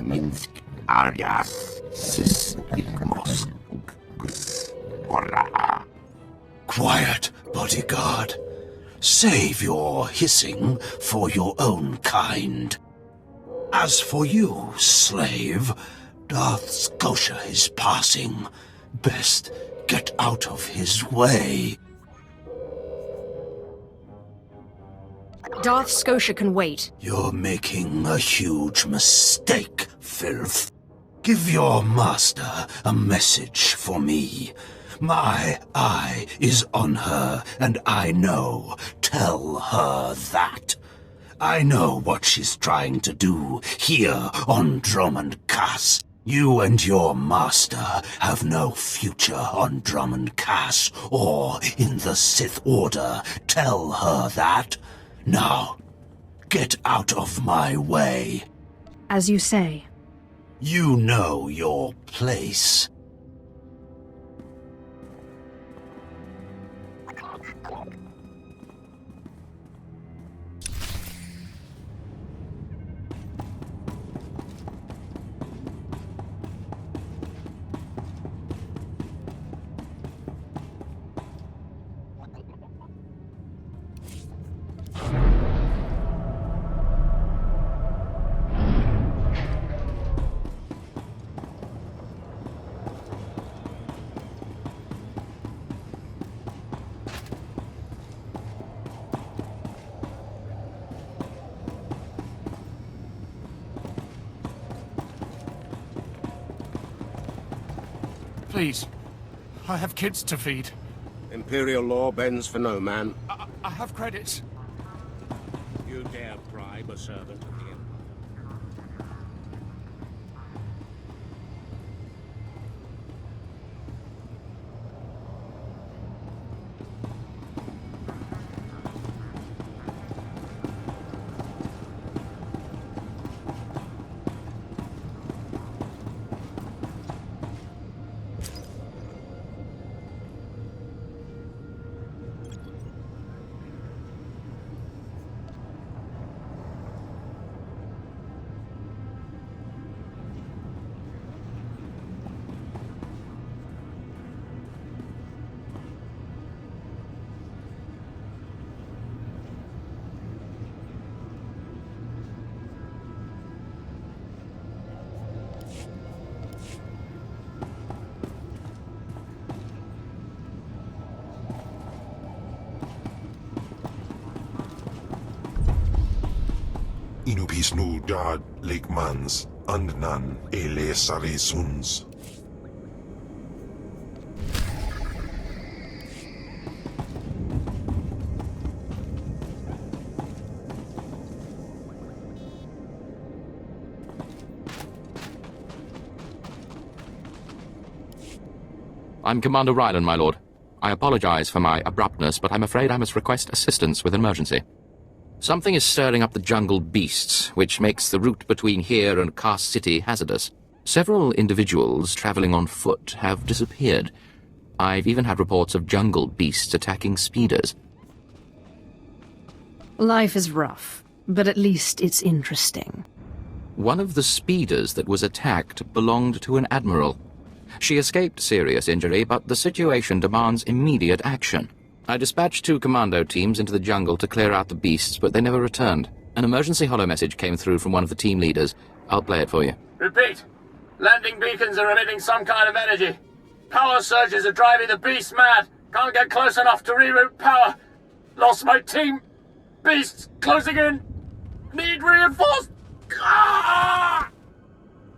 Minsk alias Sismos. Quiet, bodyguard. Save your hissing for your own kind. As for you, slave, Darth Scotia is passing. Best get out of his way. Darth Scotia can wait. You're making a huge mistake, filth. Give your master a message for me. My eye is on her, and I know. Tell her that. I know what she's trying to do here on Drummond Cass. You and your master have no future on Drummond Cass or in the Sith Order. Tell her that. Now, get out of my way. As you say. You know your place. Please. I have kids to feed. Imperial law bends for no man. I have credits. You dare bribe a servant of the Empire? Inubisnu dad Lakeman's Andnan ele Sarisuns. I'm Commander Ryland, my lord. I apologize for my abruptness, but I'm afraid I must request assistance with an emergency. Something is stirring up the jungle beasts, which makes the route between here and Cass City hazardous. Several individuals traveling on foot have disappeared. I've even had reports of jungle beasts attacking speeders. Life is rough, but at least it's interesting. One of the speeders that was attacked belonged to an admiral. She escaped serious injury, but the situation demands immediate action. I dispatched 2 commando teams into the jungle to clear out the beasts, but they never returned. An emergency holo message came through from one of the team leaders. I'll play it for you. Repeat. Landing beacons are emitting some kind of energy. Power surges are driving the beasts mad. Can't get close enough to reroute power. Lost my team. Beasts closing in. Need reinforced. Ah!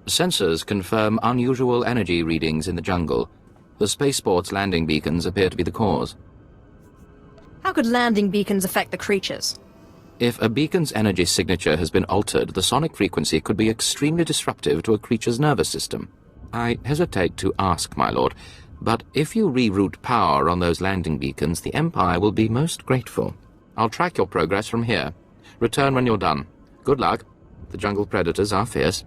Sensors confirm unusual energy readings in the jungle. The spaceport's landing beacons appear to be the cause. How could landing beacons affect the creatures? If a beacon's energy signature has been altered, the sonic frequency could be extremely disruptive to a creature's nervous system. I hesitate to ask, my lord, but if you reroute power on those landing beacons, the Empire will be most grateful. I'll track your progress from here. Return when you're done. Good luck. The jungle predators are fierce.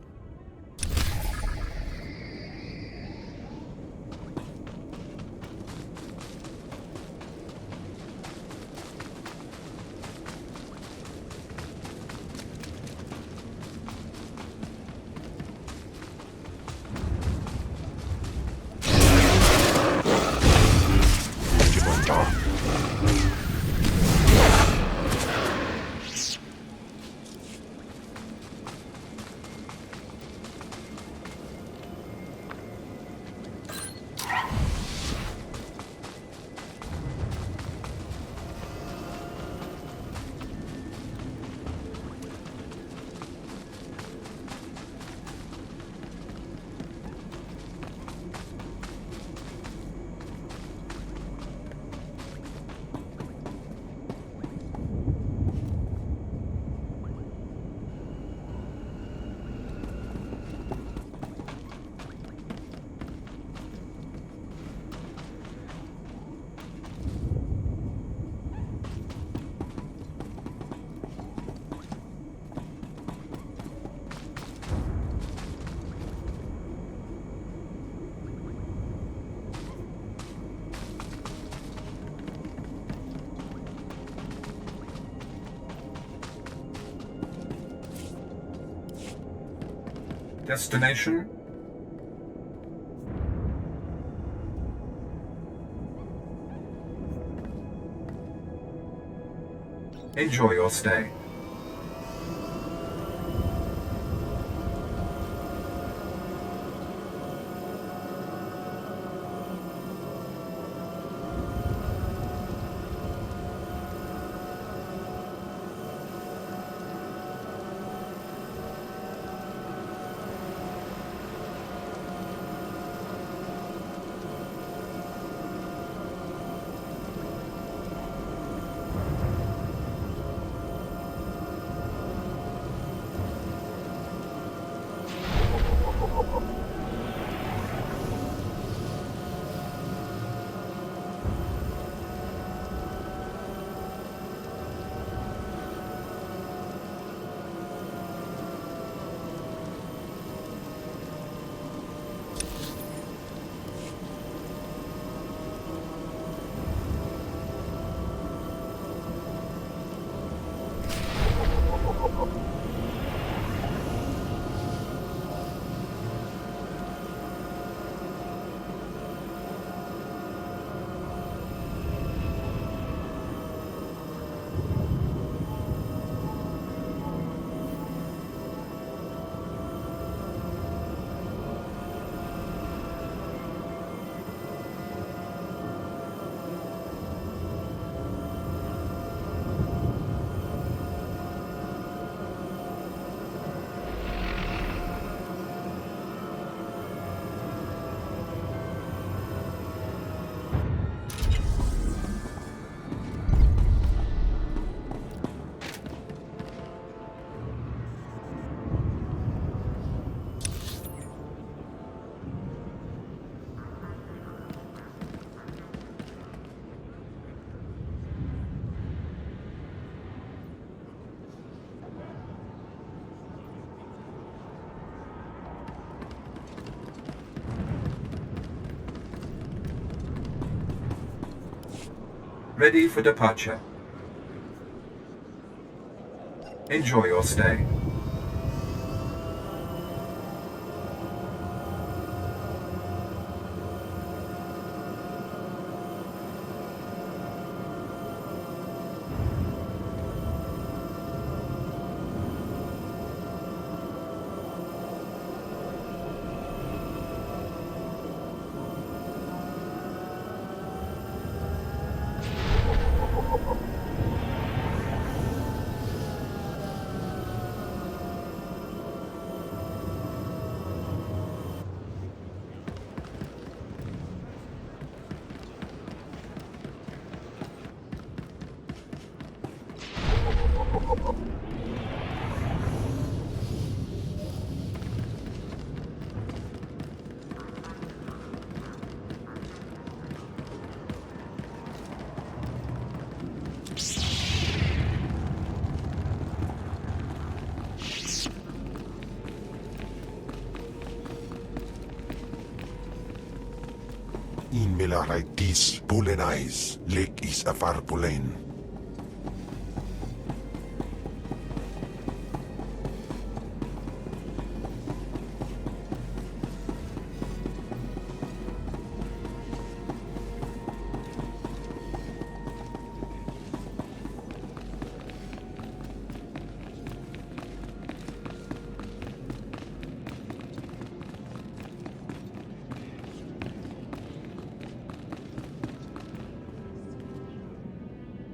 Destination? Enjoy your stay. Ready for departure. Enjoy your stay. In Milaraitis Pulenais, Lake is Afar Pulen.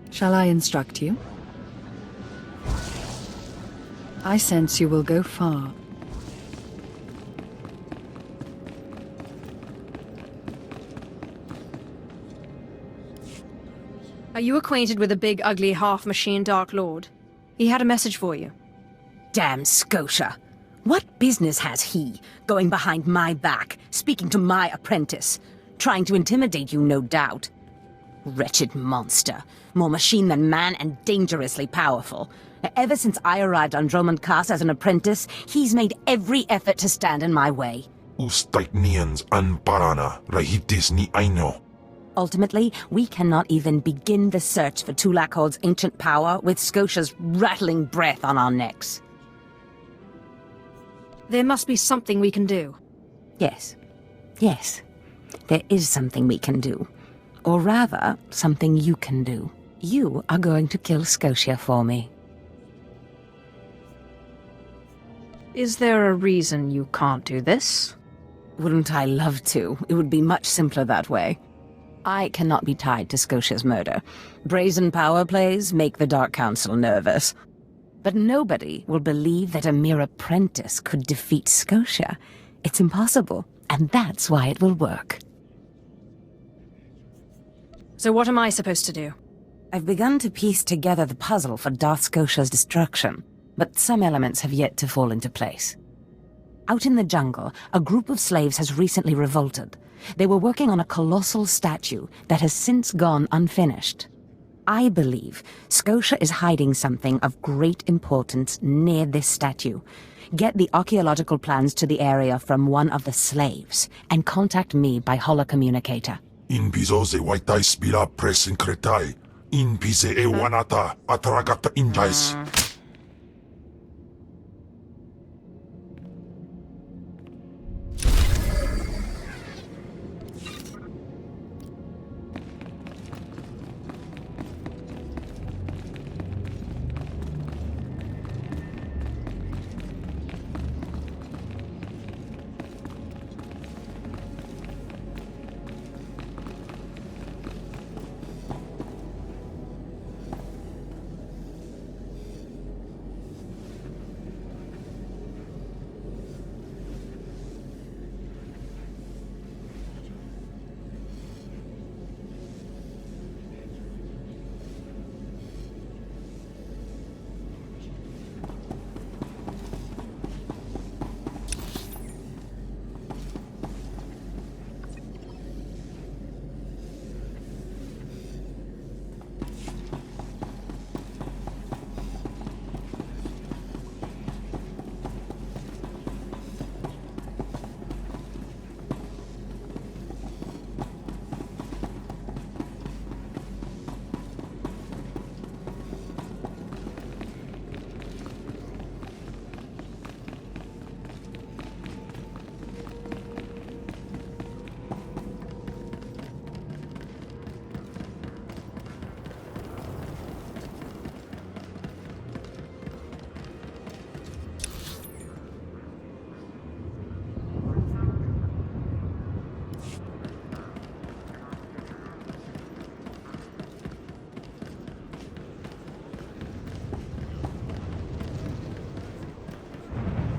Shall I instruct you? I sense you will go far. Are you acquainted with the big, ugly, half-machine Dark Lord? He had a message for you. Damn Scotia! What business has he, going behind my back, speaking to my apprentice? Trying to intimidate you, no doubt. Wretched monster. More machine than man and dangerously powerful. Ever since I arrived on Dromund Kaas as an apprentice, he's made every effort to stand in my way. Ustaik nians an parana, rahitis ni aino. Ultimately, we cannot even begin the search for Tulakhod's ancient power with Scotia's rattling breath on our necks. There must be something we can do. Yes. Yes. There is something we can do. Or rather, something you can do. You are going to kill Scotia for me. Is there a reason you can't do this? Wouldn't I love to? It would be much simpler that way. I cannot be tied to Scotia's murder. Brazen power plays make the Dark Council nervous. But nobody will believe that a mere apprentice could defeat Scotia. It's impossible, and that's why it will work. So what am I supposed to do? I've begun to piece together the puzzle for Darth Scotia's destruction, but some elements have yet to fall into place. Out in the jungle, a group of slaves has recently revolted. They were working on a colossal statue that has since gone unfinished. I believe Scotia is hiding something of great importance near this statue. Get the archaeological plans to the area from one of the slaves, and contact me by holocommunicator. In piso ze waitai spira press in kretai. In pise e wanata atragata injais.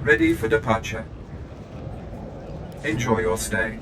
Ready for departure. Enjoy your stay.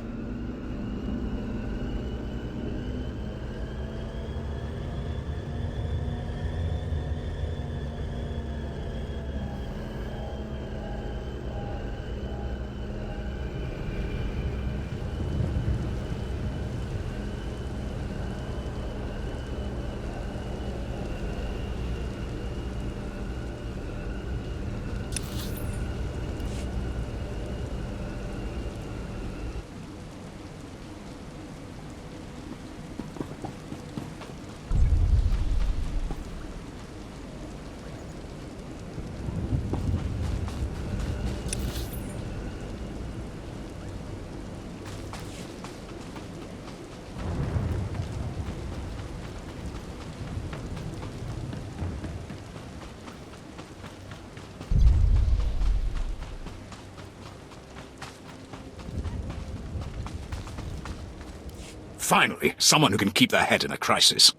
Finally, someone who can keep their head in a crisis.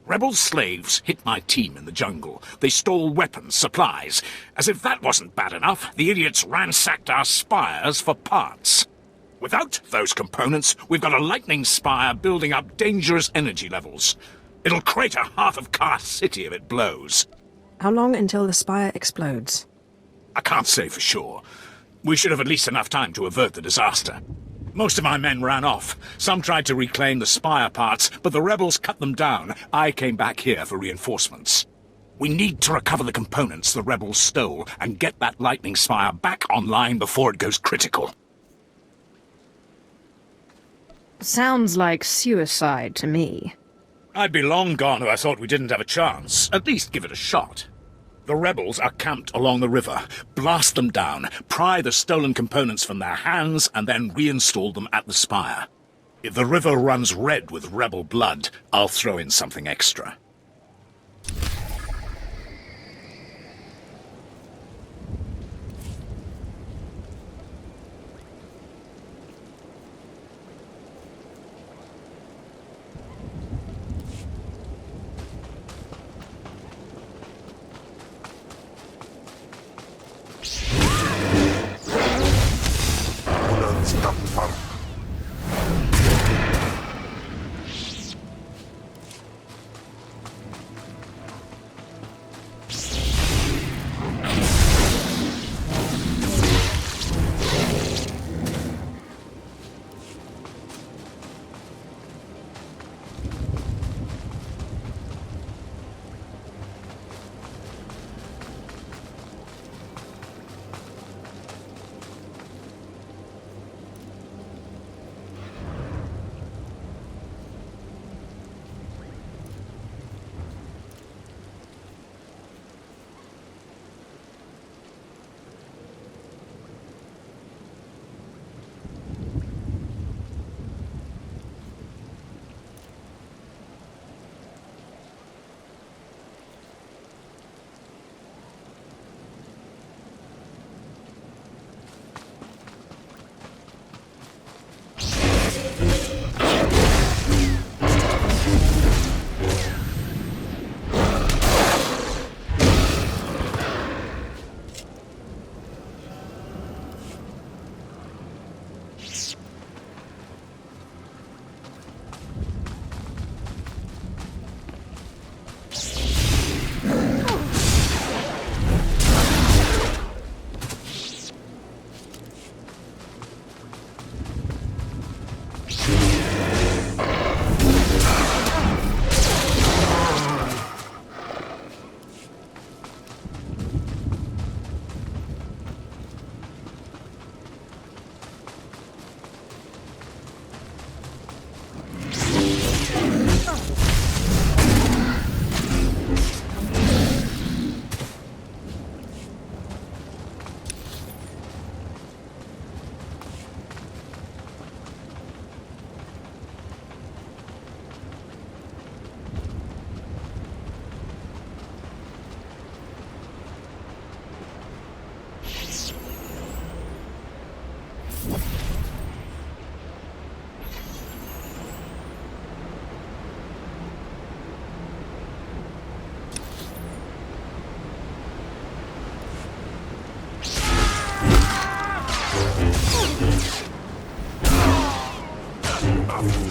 Rebel slaves hit my team in the jungle. They stole weapons, supplies. As if that wasn't bad enough, the idiots ransacked our spires for parts. Without those components, we've got a lightning spire building up dangerous energy levels. It'll crater half of Car City if it blows. How long until the spire explodes? I can't say for sure. We should have at least enough time to avert the disaster. Most of my men ran off. Some tried to reclaim the spire parts, but the rebels cut them down. I came back here for reinforcements. We need to recover the components the rebels stole and get that lightning spire back online before it goes critical. Sounds like suicide to me. I'd be long gone if I thought we didn't have a chance. At least give it a shot. The rebels are camped along the river. Blast them down, pry the stolen components from their hands, and then reinstall them at the spire. If the river runs red with rebel blood, I'll throw in something extra.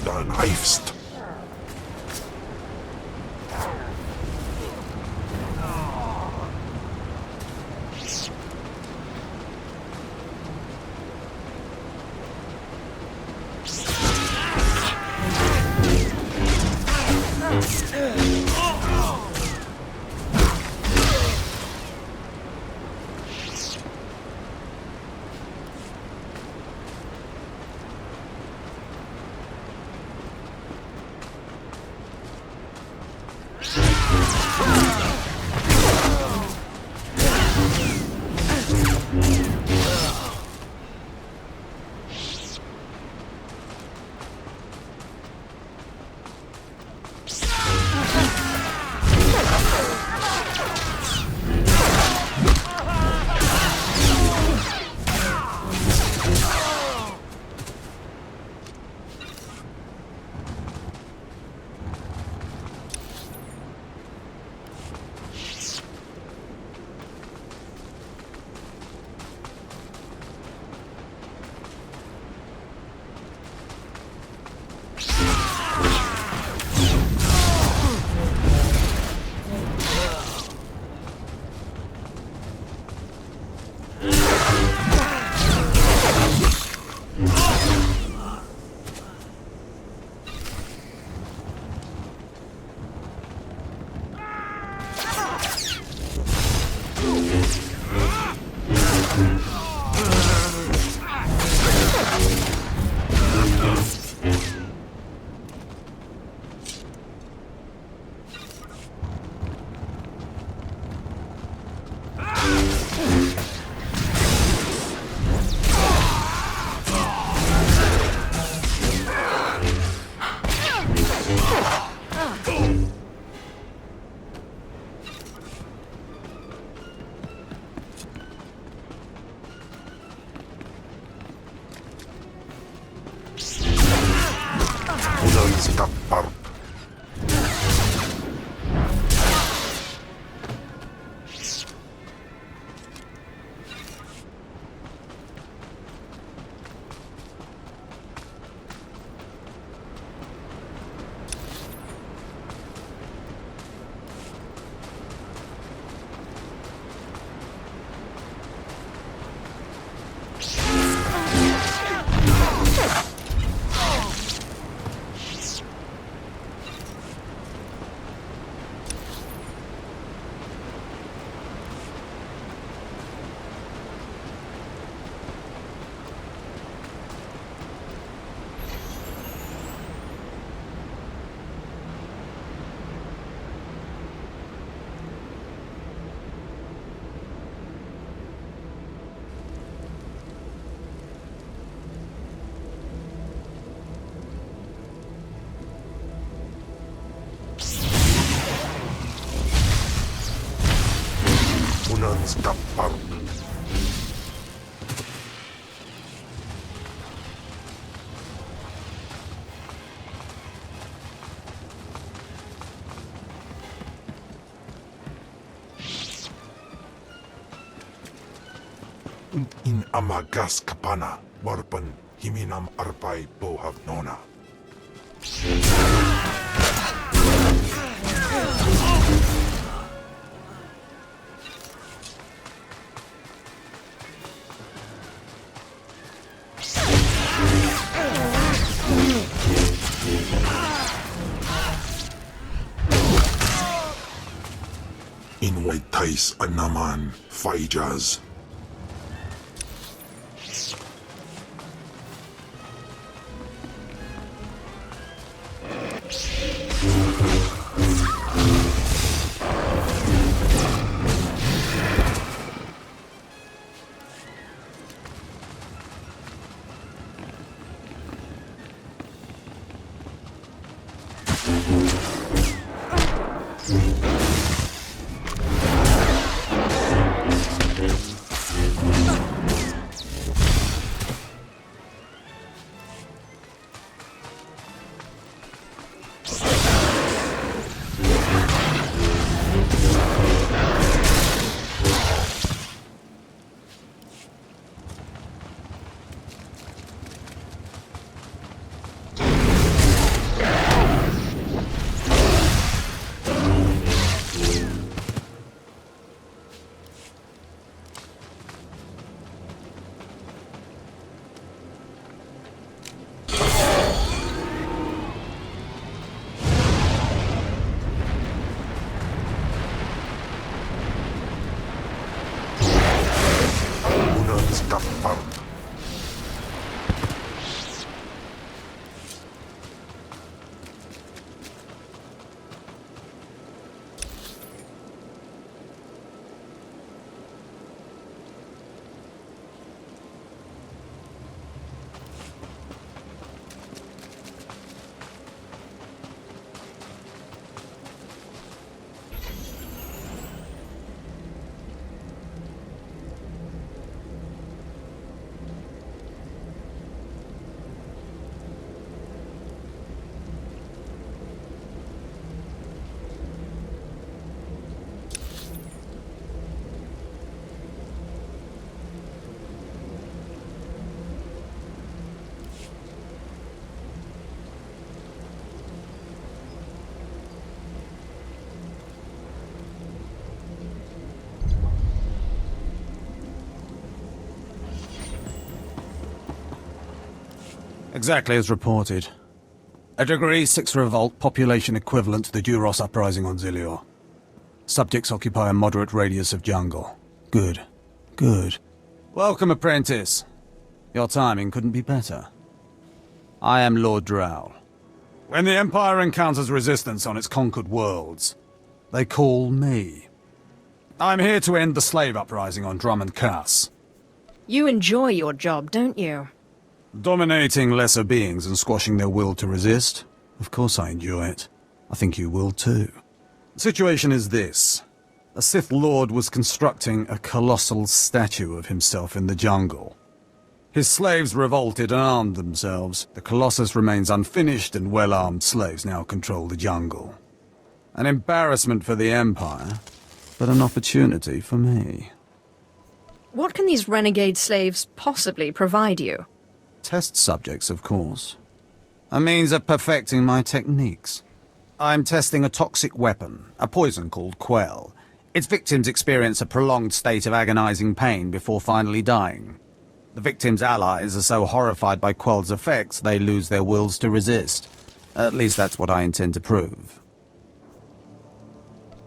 Du knifest. Unskappar. Unskappar. In amagas kapana, warpan himinam arpai bohav nona. In white tais anaman faijas. Unskappar. Exactly as reported. A Degree 6 revolt, population equivalent to the Duros uprising on Zilior. Subjects occupy a moderate radius of jungle. Good. Good. Welcome, apprentice. Your timing couldn't be better. I am Lord Drowl. When the Empire encounters resistance on its conquered worlds, they call me. I'm here to end the slave uprising on Drummond Cass. You enjoy your job, don't you? Dominating lesser beings and squashing their will to resist? Of course I enjoy it. I think you will too. The situation is this. A Sith Lord was constructing a colossal statue of himself in the jungle. His slaves revolted and armed themselves. The Colossus remains unfinished, and well-armed slaves now control the jungle. An embarrassment for the Empire, but an opportunity for me. What can these renegade slaves possibly provide you? Test subjects, of course. A means of perfecting my techniques. I'm testing a toxic weapon, a poison called Quell. Its victims experience a prolonged state of agonizing pain before finally dying. The victims' allies are so horrified by Quell's effects, they lose their wills to resist. At least that's what I intend to prove.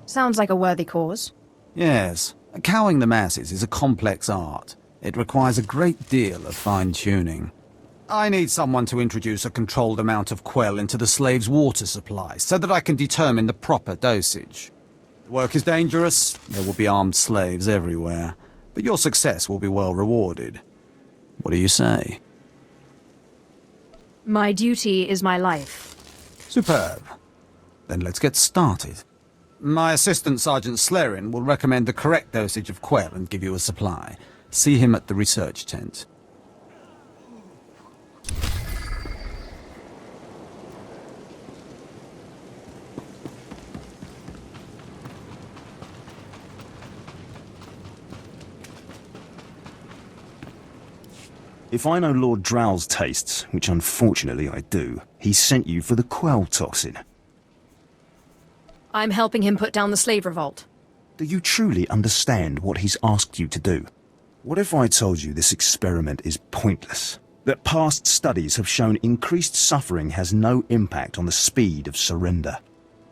Sounds like a worthy cause. Yes. Cowing the masses is a complex art. It requires a great deal of fine-tuning. I need someone to introduce a controlled amount of Quell into the slaves' water supply, so that I can determine the proper dosage. The work is dangerous. There will be armed slaves everywhere. But your success will be well rewarded. What do you say? My duty is my life. Superb. Then let's get started. My assistant, Sergeant Slerin, will recommend the correct dosage of Quell and give you a supply. See him at the research tent. If I know Lord Drow's tastes, which unfortunately I do, he sent you for the Quell toxin. I'm helping him put down the slave revolt. Do you truly understand what he's asked you to do? What if I told you this experiment is pointless? That past studies have shown increased suffering has no impact on the speed of surrender?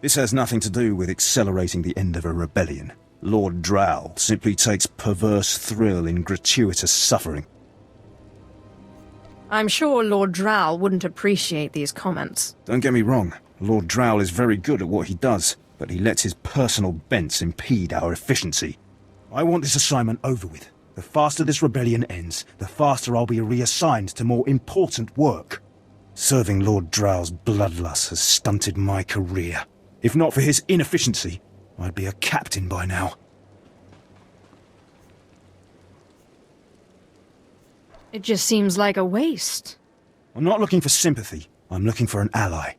This has nothing to do with accelerating the end of a rebellion. Lord Drow simply takes perverse thrill in gratuitous suffering. I'm sure Lord Drow wouldn't appreciate these comments. Don't get me wrong, Lord Drow is very good at what he does, but he lets his personal bents impede our efficiency. I want this assignment over with. The faster this rebellion ends, the faster I'll be reassigned to more important work. Serving Lord Drow's bloodlust has stunted my career. If not for his inefficiency, I'd be a captain by now. It just seems like a waste. I'm not looking for sympathy, I'm looking for an ally.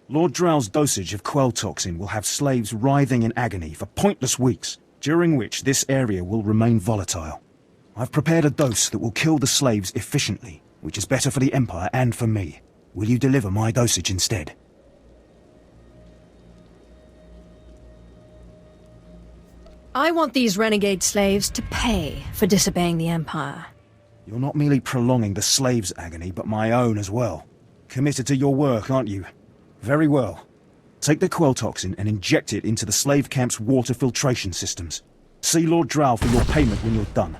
Lord Drow's dosage of Quell toxin will have slaves writhing in agony for pointless weeks, during which this area will remain volatile. I've prepared a dose that will kill the slaves efficiently, which is better for the Empire and for me. Will you deliver my dosage instead? I want these renegade slaves to pay for disobeying the Empire. You're not merely prolonging the slaves' agony, but my own as well. Committed to your work, aren't you? Very well. Take the Quell toxin and inject it into the slave camp's water filtration systems. See Lord Drow for your payment when you're done.